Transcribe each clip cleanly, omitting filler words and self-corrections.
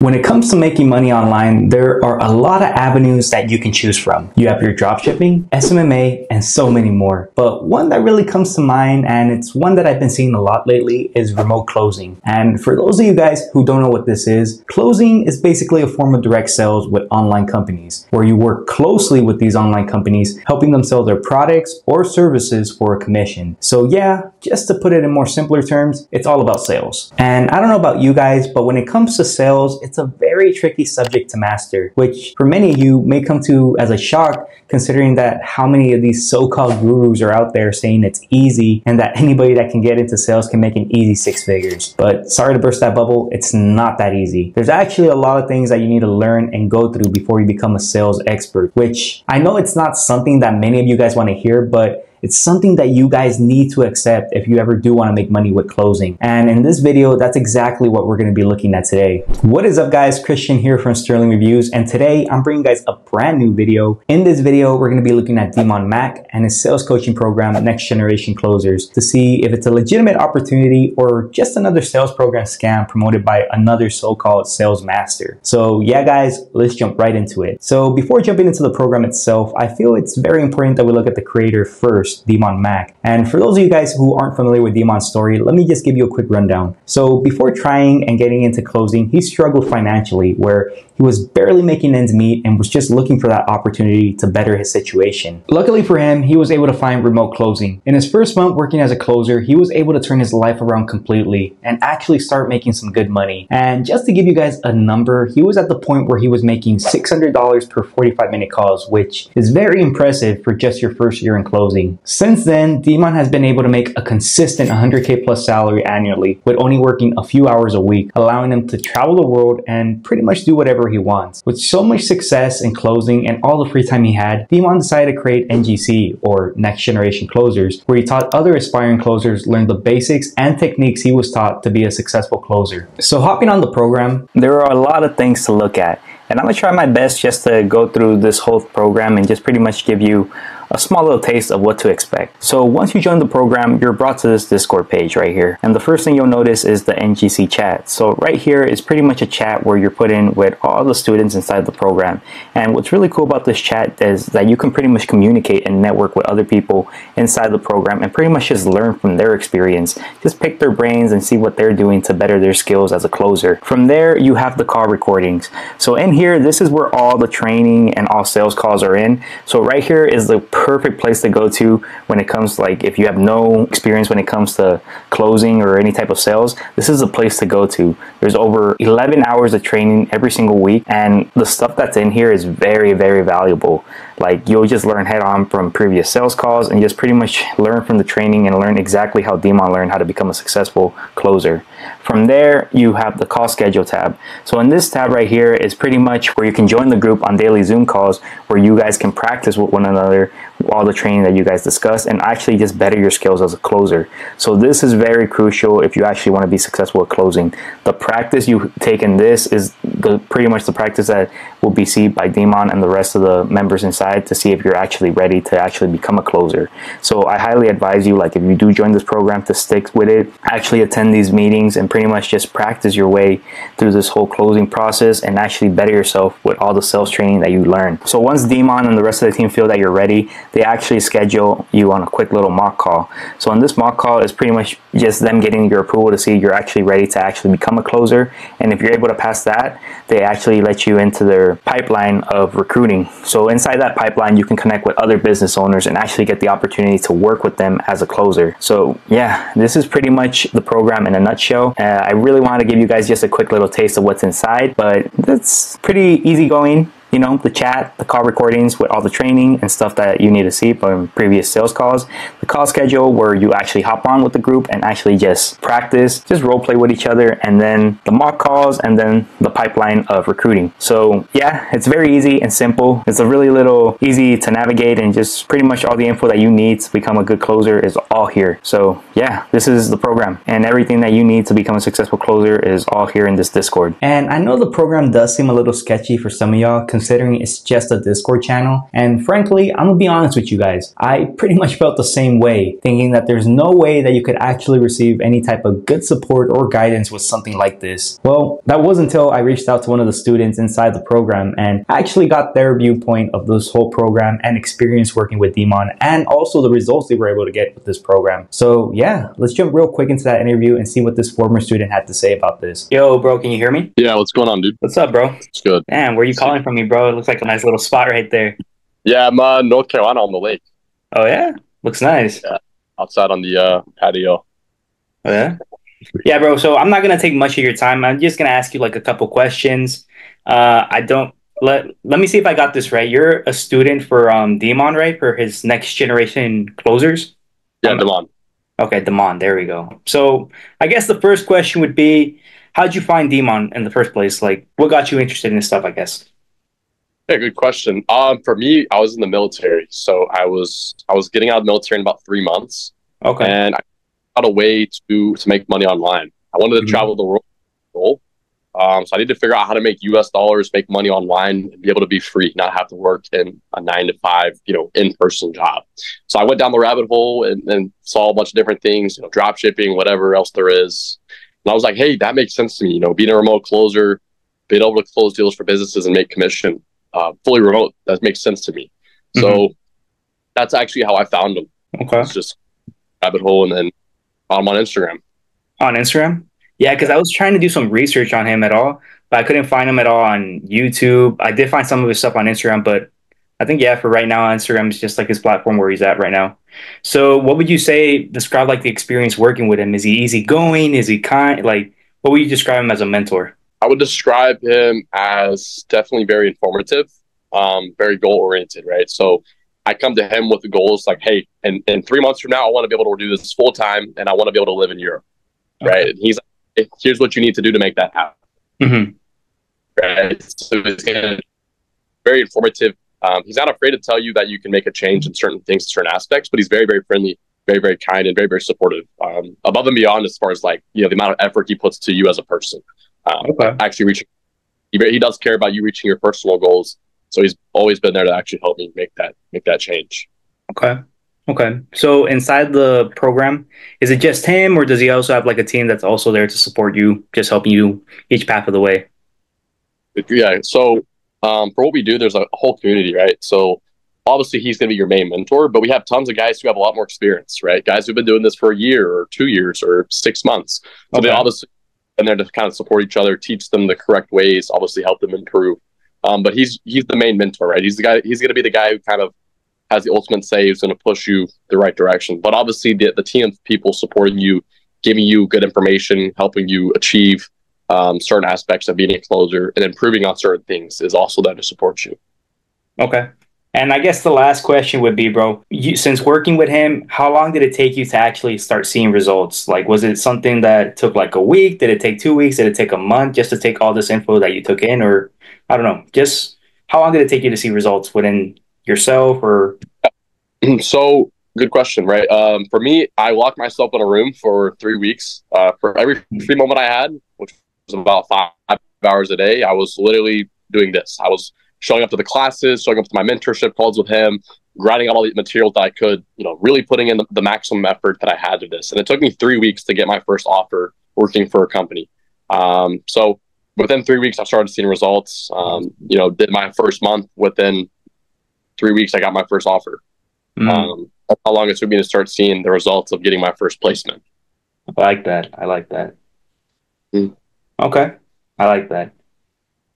When it comes to making money online, there are a lot of avenues that you can choose from. You have your dropshipping, SMMA, and so many more. But one that really comes to mind, and it's one that I've been seeing a lot lately, is remote closing. And for those of you guys who don't know what this is, closing is basically a form of direct sales with online companies, where you work closely with these online companies, helping them sell their products or services for a commission. So yeah, just to put it in more simpler terms, it's all about sales. And I don't know about you guys, but when it comes to sales, it's a very tricky subject to master, which for many of you may come to as a shock, considering that how many of these so-called gurus are out there saying it's easy and that anybody that can get into sales can make an easy 6 figures. But sorry to burst that bubble, it's not that easy. There's actually a lot of things that you need to learn and go through before you become a sales expert, which I know it's not something that many of you guys want to hear, but it's something that you guys need to accept if you ever do want to make money with closing. And in this video, that's exactly what we're going to be looking at today. What is up guys, Christian here from Sterling Reviews, and today I'm bringing you guys a brand new video. In this video, we're going to be looking at Demond Maack and his sales coaching program, Next Generation Closers, to see if it's a legitimate opportunity or just another sales program scam promoted by another so-called sales master. So yeah guys, let's jump right into it. So before jumping into the program itself, I feel it's very important that we look at the creator first, Demond Maack. And for those of you guys who aren't familiar with Demond's story, let me just give you a quick rundown. So before trying and getting into closing, he struggled financially, where he was barely making ends meet and was just looking for that opportunity to better his situation. Luckily for him, he was able to find remote closing. In his first month working as a closer, he was able to turn his life around completely and actually start making some good money. And just to give you guys a number, he was at the point where he was making $600 per 45-minute calls, which is very impressive for just your first year in closing. Since then, Demond has been able to make a consistent 100K plus salary annually with only working a few hours a week, allowing him to travel the world and pretty much do whatever he wants. With so much success in closing and all the free time he had, Demond decided to create NGC, or Next Generation Closers, where he taught other aspiring closers learn the basics and techniques he was taught to be a successful closer. So hopping on the program, there are a lot of things to look at, and I'm gonna try my best just to go through this whole program and just pretty much give you a small little taste of what to expect. So once you join the program, you're brought to this Discord page right here. And the first thing you'll notice is the NGC chat. So right here is pretty much a chat where you're put in with all the students inside the program. And what's really cool about this chat is that you can pretty much communicate and network with other people inside the program and pretty much just learn from their experience. Just pick their brains and see what they're doing to better their skills as a closer. From there, you have the call recordings. So in here, this is where all the training and all sales calls are in. So right here is the perfect place to go to when it comes to, like, if you have no experience when it comes to closing or any type of sales, this is the place to go to. There's over 11 hours of training every single week, and the stuff that's in here is very, very valuable. Like, you'll just learn head on from previous sales calls and just pretty much learn from the training and learn exactly how Demond learned how to become a successful closer. From there, you have the call schedule tab. So in this tab right here is pretty much where you can join the group on daily Zoom calls where you guys can practice with one another all the training that you guys discuss and actually just better your skills as a closer. So this is very crucial if you actually want to be successful at closing. The practice you take in this is pretty much the practice that will be seen by Demond and the rest of the members inside to see if you're actually ready to actually become a closer. So I highly advise you, like, if you do join this program, to stick with it, actually attend these meetings and pretty much just practice your way through this whole closing process and actually better yourself with all the sales training that you learn. So once Demond and the rest of the team feel that you're ready, they actually schedule you on a quick little mock call. So in this mock call is pretty much just them getting your approval to see you're actually ready to actually become a closer. And if you're able to pass that, they actually let you into their pipeline of recruiting. So inside that pipeline, you can connect with other business owners and actually get the opportunity to work with them as a closer. So yeah, this is pretty much the program in a nutshell. I really wanted to give you guys just a quick little taste of what's inside, but it's pretty easygoing. You know, the chat, the call recordings with all the training and stuff that you need to see from previous sales calls, the call schedule where you actually hop on with the group and actually just practice, just role play with each other, and then the mock calls, and then the pipeline of recruiting. So yeah, it's very easy and simple. It's a really little easy to navigate, and just pretty much all the info that you need to become a good closer is all here. So yeah, this is the program, and everything that you need to become a successful closer is all here in this Discord. And I know the program does seem a little sketchy for some of y'all, considering it's just a Discord channel. And frankly, I'm gonna be honest with you guys, I pretty much felt the same way, thinking that there's no way that you could actually receive any type of good support or guidance with something like this. Well, that was until I reached out to one of the students inside the program and actually got their viewpoint of this whole program and experience working with Demond, and also the results they were able to get with this program. So yeah, let's jump real quick into that interview and see what this former student had to say about this. Yo, bro, can you hear me? Yeah, what's going on, dude? What's up, bro? It's good. Man, where are you calling from me, bro? It looks like a nice little spot right there. Yeah, I'm North Carolina on the lake. Oh yeah? Looks nice. Yeah, outside on the patio. Oh yeah? Yeah, bro. So I'm not gonna take much of your time. I'm just gonna ask you like a couple questions. Let me see if I got this right. You're a student for Demond, right? For his next generation closers? Yeah, Demond. Okay, Demond. There we go. So I guess the first question would be, how'd you find Demond in the first place? Like, what got you interested in this stuff, I guess? Yeah, good question. For me, I was in the military, so I was getting out of the military in about 3 months. Okay. And I found a way to make money online. I wanted to travel the world. So I need to figure out how to make US dollars, make money online, and be able to be free, not have to work in a 9 to 5, in-person job. So I went down the rabbit hole and saw a bunch of different things, drop shipping, whatever else there is. And I was like, hey, that makes sense to me. Being a remote closer, being able to close deals for businesses and make commission, fully remote, that makes sense to me. So that's actually how I found them. Okay. It's just rabbit hole, and then found him on Instagram. On Instagram? Yeah, because I was trying to do some research on him at all, but I couldn't find him at all on YouTube. I did find some of his stuff on Instagram, but I think, yeah, for right now, Instagram is just like his platform where he's at right now. So what would you say, describe like the experience working with him? Is he easygoing? Is he kind? Like, what would you describe him as a mentor? I would describe him as definitely very informative, very goal-oriented, right? So I come to him with the goals like, hey, in 3 months from now, I want to be able to do this full-time, and I want to be able to live in Europe, right? And he's like, here's what you need to do to make that happen. Right? So it's very informative. He's not afraid to tell you that you can make a change in certain things, certain aspects, but he's very, very friendly, very, very kind, and very, very supportive. Above and beyond as far as like, the amount of effort he puts to you as a person. Actually reaching, he does care about you reaching your personal goals. So he's always been there to actually help me make that change. Okay. So inside the program, is it just him, or does he also have like a team that's also there to support you, just helping you each path of the way? Yeah. So for what we do, there's a whole community, right? So obviously he's going to be your main mentor, but we have tons of guys who have a lot more experience, right? Guys who've been doing this for a year or 2 years or 6 months. So they obviously been there to kind of support each other, teach them the correct ways, obviously help them improve. But he's the main mentor, right? He's the guy. He's going to be the guy who kind of has the ultimate say, who's going to push you the right direction. But obviously the team of people supporting you, giving you good information, helping you achieve certain aspects of being a closer and improving on certain things is also there to support you. Okay. And I guess the last question would be, bro, since working with him, how long did it take you to actually start seeing results? Like, was it something that took like a week? Did it take 2 weeks? Did it take a month just to take all this info that you took in? Or I don't know, just how long did it take you to see results within yourself or? So good question, right? For me, I locked myself in a room for 3 weeks. For every free moment I had, which was about 5 hours a day, I was literally doing this. I was showing up to the classes, showing up to my mentorship calls with him, grinding out all the materials that I could, really putting in the maximum effort that I had to this. And it took me 3 weeks to get my first offer working for a company. So within 3 weeks, I started seeing results. Did my first month. Within 3 weeks, I got my first offer. That's how long it took me to start seeing the results of getting my first placement. I like that. Okay. I like that.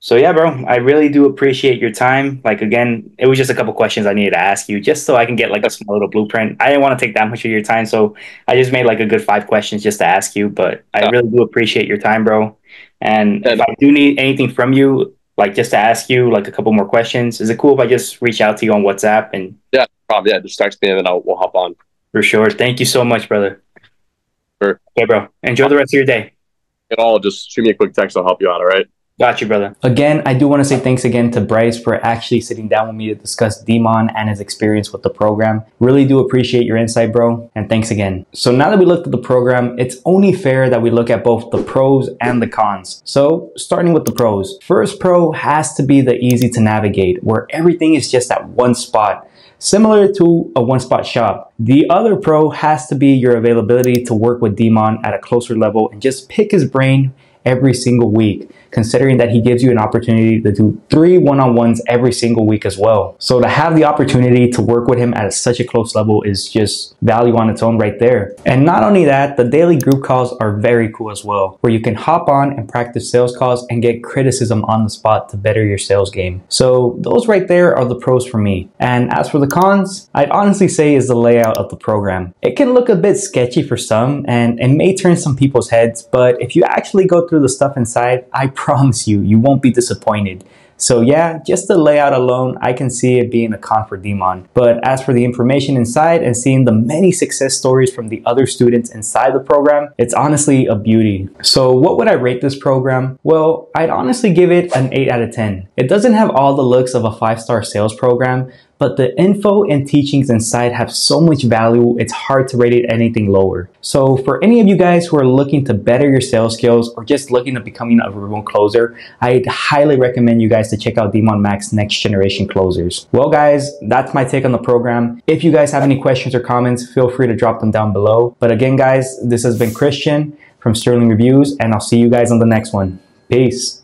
So yeah, bro, I really do appreciate your time. Like, again, it was just a couple questions I needed to ask you just so I can get like a small little blueprint. I didn't want to take that much of your time, so I just made like a good 5 questions just to ask you, but I really do appreciate your time, bro. And if I do need anything from you, like just to ask you like a couple more questions, is it cool if I just reach out to you on WhatsApp? And yeah, probably, yeah, just text me and then we'll hop on. For sure. Thank you so much, brother. Sure. Okay, bro. Enjoy the rest of your day. Just shoot me a quick text. I'll help you out. All right. Got you, brother. Again, I do want to say thanks again to Bryce for actually sitting down with me to discuss Demond and his experience with the program. Really do appreciate your insight, bro, and thanks again. So now that we looked at the program, it's only fair that we look at both the pros and the cons. So starting with the pros. First pro has to be the easy to navigate, where everything is just at one spot, similar to a one-spot shop. The other pro has to be your availability to work with Demond at a closer level and just pick his brain every single week, considering that he gives you an opportunity to do 3 one-on-ones every single week as well. So to have the opportunity to work with him at such a close level is just value on its own right there. And not only that, the daily group calls are very cool as well, where you can hop on and practice sales calls and get criticism on the spot to better your sales game. So those right there are the pros for me. And as for the cons, I'd honestly say is the layout of the program. It can look a bit sketchy for some, and it may turn some people's heads, but if you actually go through the stuff inside, I promise you won't be disappointed. So yeah, just the layout alone, I can see it being a con for Demond. But as for the information inside and seeing the many success stories from the other students inside the program, it's honestly a beauty. So what would I rate this program? Well, I'd honestly give it an 8 out of 10. It doesn't have all the looks of a 5-star sales program, but the info and teachings inside have so much value, it's hard to rate it anything lower. So for any of you guys who are looking to better your sales skills or just looking at becoming a remote closer, I'd highly recommend you guys to check out Demond Maack's Next Generation Closers. Well guys, that's my take on the program. If you guys have any questions or comments, feel free to drop them down below. But again guys, this has been Christian from Sterling Reviews, and I'll see you guys on the next one. Peace.